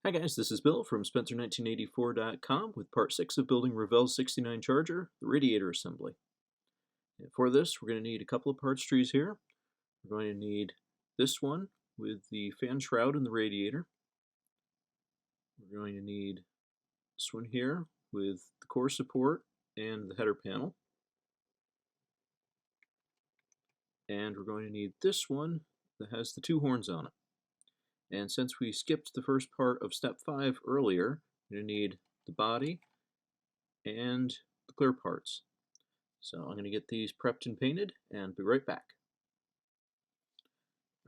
Hi guys, this is Bill from Spencer1984.com with part 6 of building Revell's 69 Charger, the radiator assembly. And for this, we're going to need a couple of parts trees here. We're going to need this one with the fan shroud and the radiator. We're going to need this one here with the core support and the header panel. And we're going to need this one that has the two horns on it. And since we skipped the first part of step 5 earlier, we're going to need the body and the clear parts. So I'm going to get these prepped and painted and be right back.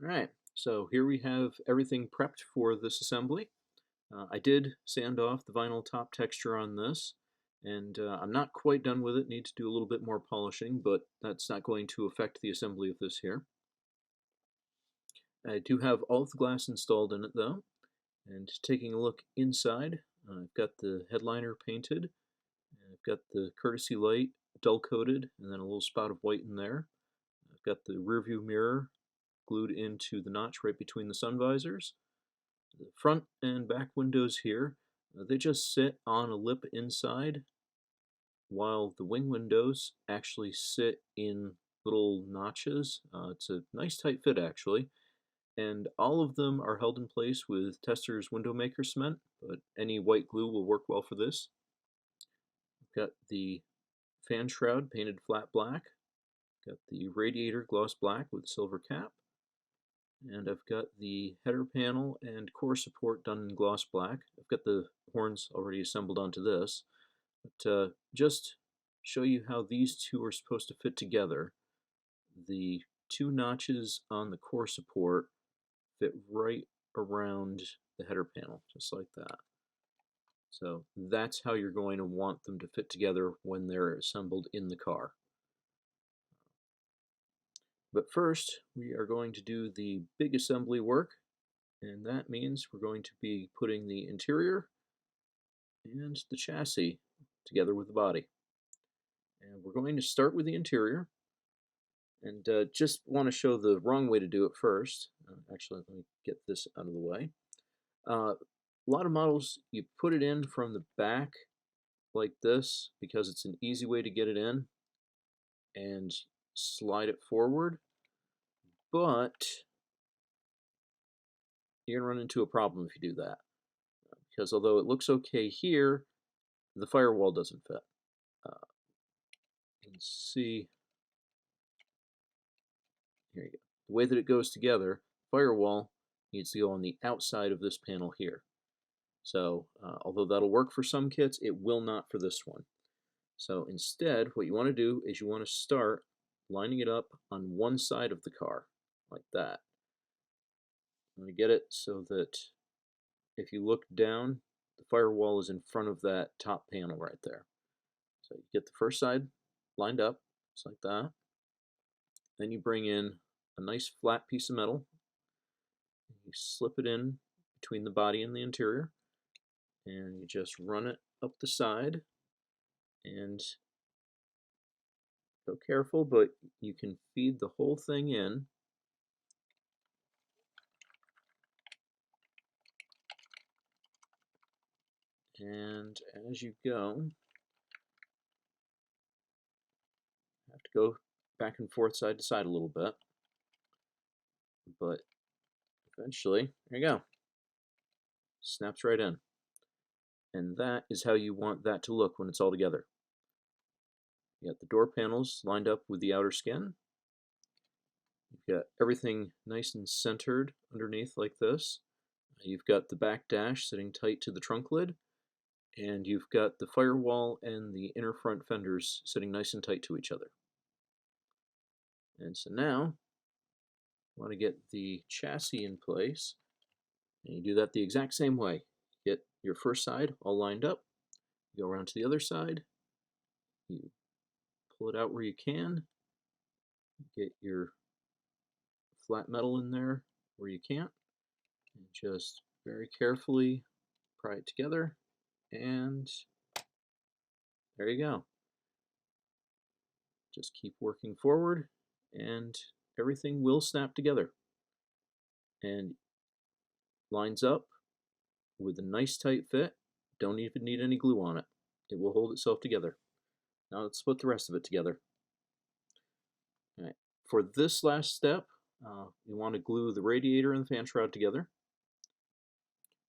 Alright, so here we have everything prepped for this assembly. I did sand off the vinyl top texture on this, and I'm not quite done with it. Need to do a little bit more polishing, but that's not going to affect the assembly of this here. I do have all of the glass installed in it though, and taking a look inside, I've got the headliner painted, I've got the courtesy light dull coated, and then a little spot of white in there. I've got the rear view mirror glued into the notch right between the sun visors. The front and back windows here, they just sit on a lip inside, while the wing windows actually sit in little notches. It's a nice tight fit actually, and all of them are held in place with Testor's window maker cement, but any white glue will work well for this. I've got the fan shroud painted flat black, got the radiator gloss black with silver cap, and I've got the header panel and core support done in gloss black. I've got the horns already assembled onto this, but just show you how these two are supposed to fit together. The two notches on the core support fit right around the header panel, just like that. So that's how you're going to want them to fit together when they're assembled in the car. But first, we are going to do the big assembly work, and that means we're going to be putting the interior and the chassis together with the body. And we're going to start with the interior, and just want to show the wrong way to do it first. Actually, let me get this out of the way. A lot of models, you put it in from the back like this because it's an easy way to get it in and slide it forward, but you're going to run into a problem if you do that, because although it looks okay here, the firewall doesn't fit. You can see here you go. The way that it goes together, firewall needs to go on the outside of this panel here. So although that'll work for some kits, it will not for this one. So instead, what you want to do is you want to start lining it up on one side of the car, like that. I'm going to get it so that if you look down, the firewall is in front of that top panel right there. So you get the first side lined up, just like that. Then you bring in a nice flat piece of metal. You slip it in between the body and the interior, and you just run it up the side, and go careful, but you can feed the whole thing in. And as you go, you have to go back and forth side to side a little bit, but eventually, there you go, snaps right in. And that is how you want that to look when it's all together. You got the door panels lined up with the outer skin. You've got everything nice and centered underneath like this. You've got the back dash sitting tight to the trunk lid, and you've got the firewall and the inner front fenders sitting nice and tight to each other. And so now, I want to get the chassis in place, and you do that the exact same way. Get your first side all lined up, you go around to the other side, you pull it out where you can, get your flat metal in there where you can't, and just very carefully pry it together, and there you go. Just keep working forward and everything will snap together and lines up with a nice tight fit. Don't even need any glue on it. It will hold itself together. Now let's put the rest of it together. All right. For this last step, you want to glue the radiator and the fan shroud together.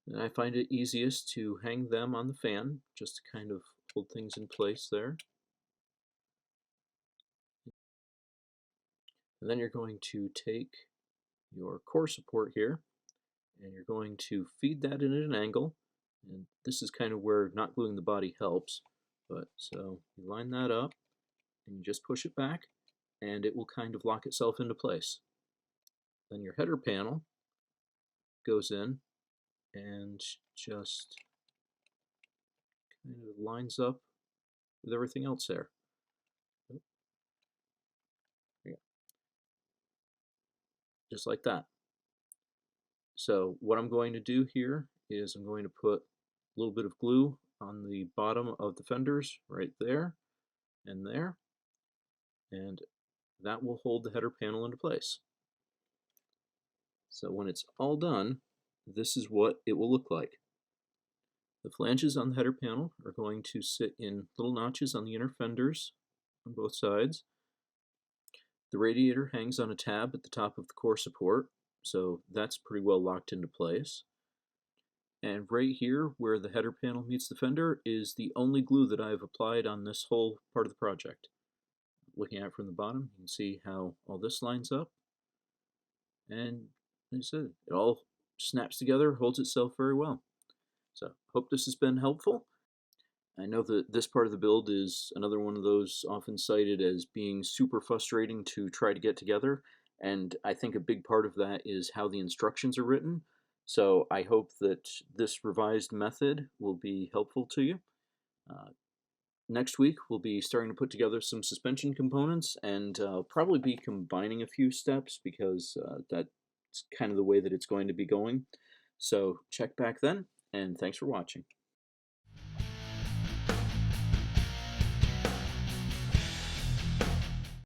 And I find it easiest to hang them on the fan just to kind of hold things in place there. And then you're going to take your core support here and you're going to feed that in at an angle. And this is kind of where not gluing the body helps. But so you line that up and you just push it back and it will kind of lock itself into place. Then your header panel goes in and just kind of lines up with everything else there. Just like that. So what I'm going to do here is I'm going to put a little bit of glue on the bottom of the fenders right there and there, and that will hold the header panel into place. So when it's all done, this is what it will look like. The flanges on the header panel are going to sit in little notches on the inner fenders on both sides. The radiator hangs on a tab at the top of the core support, so that's pretty well locked into place. And right here, where the header panel meets the fender, is the only glue that I've applied on this whole part of the project. Looking at it from the bottom, you can see how all this lines up. And like I said, it all snaps together, holds itself very well. So, hope this has been helpful. I know that this part of the build is another one of those often cited as being super frustrating to try to get together, and I think a big part of that is how the instructions are written. So I hope that this revised method will be helpful to you. Next week we'll be starting to put together some suspension components, and probably be combining a few steps because that's kind of the way that it's going to be going. So check back then, and thanks for watching.